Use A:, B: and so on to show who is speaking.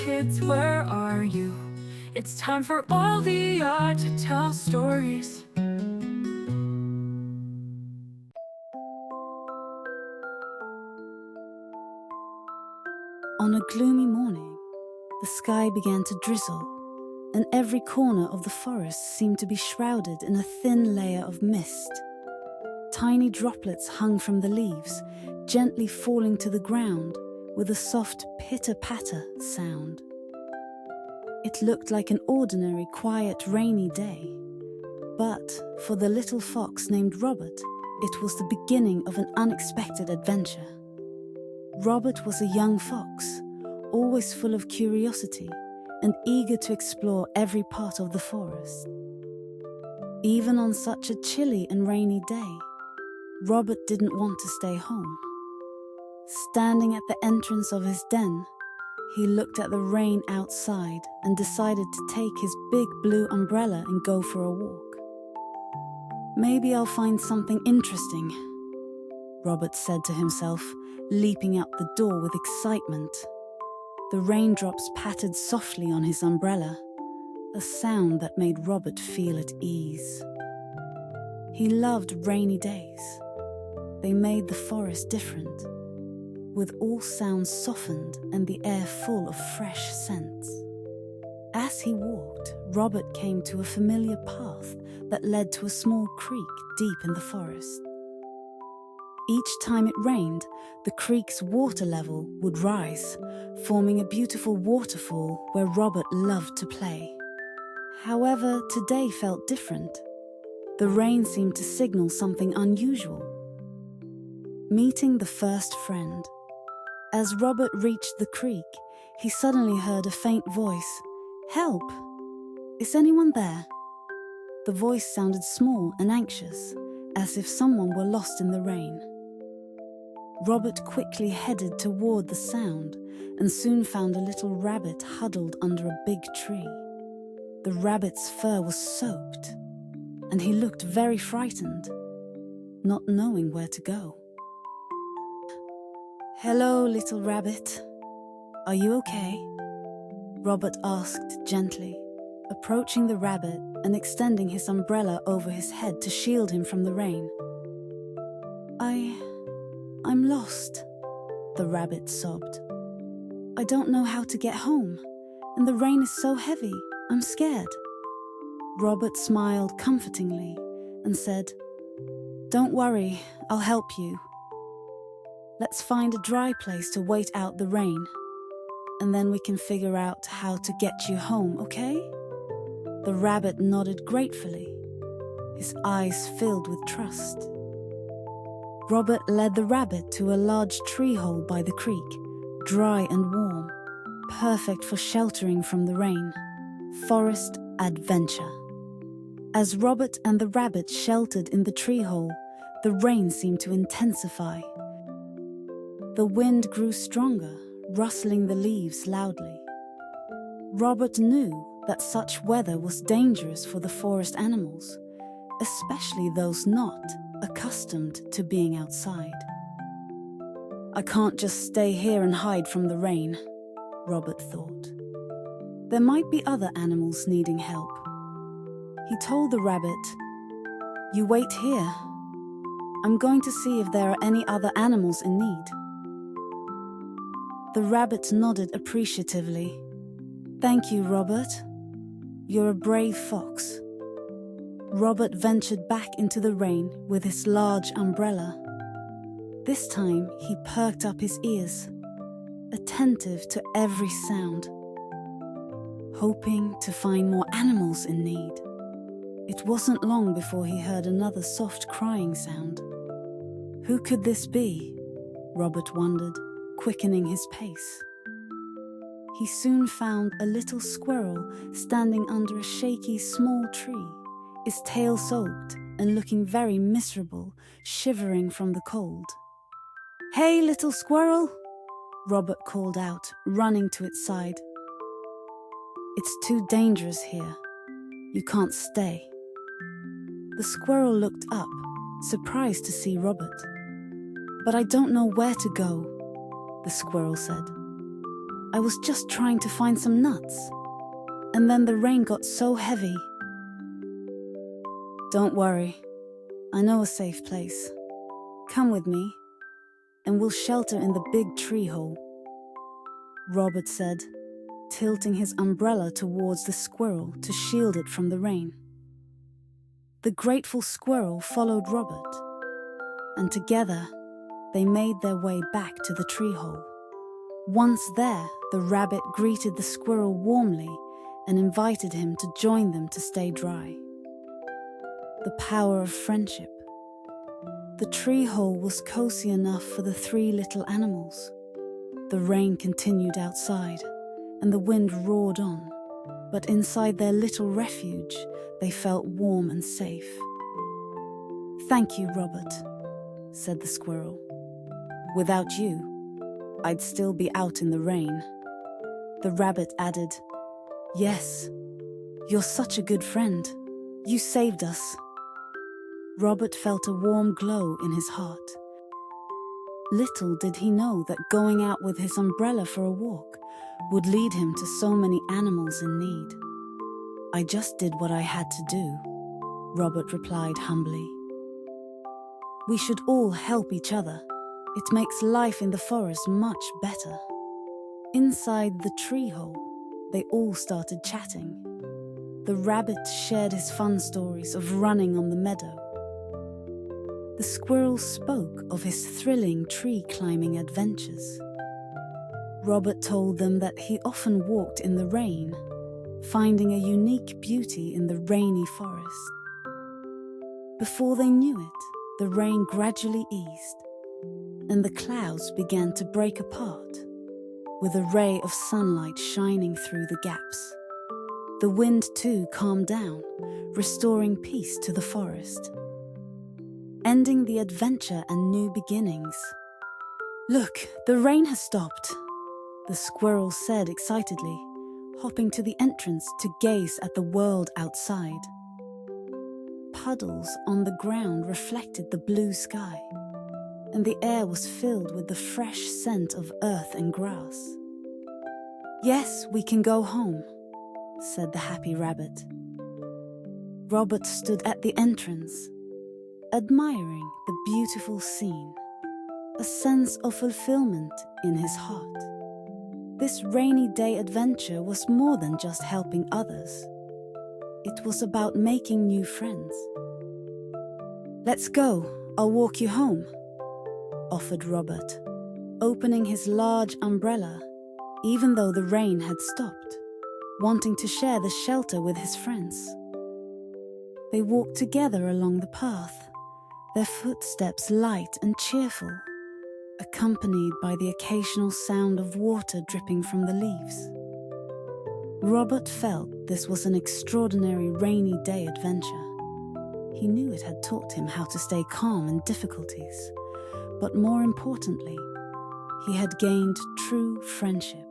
A: kids, where are you? It's time for all the art to tell stories.
B: On a gloomy morning, the sky began to drizzle, and every corner of the forest seemed to be shrouded in a thin layer of mist. Tiny droplets hung from the leaves, gently falling to the ground with a soft pitter-patter sound. It looked like an ordinary, quiet, rainy day. But for the little fox named Robert, it was the beginning of an unexpected adventure. Robert was a young fox, always full of curiosity and eager to explore every part of the forest. Even on such a chilly and rainy day, Robert didn't want to stay home. Standing at the entrance of his den, he looked at the rain outside and decided to take his big blue umbrella and go for a walk. Maybe I'll find something interesting, Robert said to himself, leaping out the door with excitement. The raindrops pattered softly on his umbrella, a sound that made Robert feel at ease. He loved rainy days. They made the forest different, with all sounds softened and the air full of fresh scents. As he walked, Robert came to a familiar path that led to a small creek deep in the forest. Each time it rained, the creek's water level would rise, forming a beautiful waterfall where Robert loved to play. However, today felt different. The rain seemed to signal something unusual. Meeting the first friend. As Robert reached the creek, he suddenly heard a faint voice. "Help! Is anyone there?" The voice sounded small and anxious, as if someone were lost in the rain. Robert quickly headed toward the sound and soon found a little rabbit huddled under a big tree. The rabbit's fur was soaked, and he looked very frightened, not knowing where to go. "Hello, little rabbit. Are you okay?" Robert asked gently, approaching the rabbit and extending his umbrella over his head to shield him from the rain. I'm lost," the rabbit sobbed. "I don't know how to get home, and the rain is so heavy, I'm scared." Robert smiled comfortingly and said, "Don't worry, I'll help you. Let's find a dry place to wait out the rain, and then we can figure out how to get you home, okay?" The rabbit nodded gratefully, his eyes filled with trust. Robert led the rabbit to a large tree hole by the creek, dry and warm, perfect for sheltering from the rain. Forest adventure. As Robert and the rabbit sheltered in the tree hole, the rain seemed to intensify. The wind grew stronger, rustling the leaves loudly. Robert knew that such weather was dangerous for the forest animals, especially those not accustomed to being outside. "I can't just stay here and hide from the rain," Robert thought. "There might be other animals needing help." He told the rabbit, "You wait here. I'm going to see if there are any other animals in need." The rabbit nodded appreciatively. "Thank you, Robert. You're a brave fox." Robert ventured back into the rain with his large umbrella. This time he perked up his ears, attentive to every sound, hoping to find more animals in need. It wasn't long before he heard another soft crying sound. Who could this be? Robert wondered, quickening his pace. He soon found a little squirrel standing under a shaky small tree, his tail soaked and looking very miserable, shivering from the cold. "Hey, little squirrel!" Robert called out, running to its side. "It's too dangerous here. You can't stay." The squirrel looked up, surprised to see Robert. "But I don't know where to go," the squirrel said. I was just trying to find some nuts. And then the rain got so heavy. Don't worry. I know a safe place. Come with me, and we'll shelter in the big tree hole, Robert said, tilting his umbrella towards the squirrel to shield it from the rain. The grateful squirrel followed Robert, and together they made their way back to the tree hole. Once there, the rabbit greeted the squirrel warmly and invited him to join them to stay dry. The power of friendship. The tree hole was cozy enough for the three little animals. The rain continued outside, and the wind roared on, but inside their little refuge, they felt warm and safe. "Thank you, Robert," said the squirrel. "Without you, I'd still be out in the rain." The rabbit added, "Yes, you're such a good friend. You saved us." Robert felt a warm glow in his heart. Little did he know that going out with his umbrella for a walk would lead him to so many animals in need. "I just did what I had to do," Robert replied humbly. "We should all help each other. It makes life in the forest much better." Inside the tree hole, they all started chatting. The rabbit shared his fun stories of running on the meadow. The squirrel spoke of his thrilling tree-climbing adventures. Robert told them that he often walked in the rain, finding a unique beauty in the rainy forest. Before they knew it, the rain gradually eased, and the clouds began to break apart, with a ray of sunlight shining through the gaps. The wind too calmed down, restoring peace to the forest, ending the adventure and new beginnings. "Look, the rain has stopped," the squirrel said excitedly, hopping to the entrance to gaze at the world outside. Puddles on the ground reflected the blue sky, and the air was filled with the fresh scent of earth and grass. "Yes, we can go home," said the happy rabbit. Robert stood at the entrance, admiring the beautiful scene, a sense of fulfillment in his heart. This rainy day adventure was more than just helping others. It was about making new friends. "Let's go, I'll walk you home," offered Robert, opening his large umbrella, even though the rain had stopped, wanting to share the shelter with his friends. They walked together along the path, their footsteps light and cheerful, accompanied by the occasional sound of water dripping from the leaves. Robert felt this was an extraordinary rainy day adventure. He knew it had taught him how to stay calm in difficulties, but more importantly, he had gained true friendship.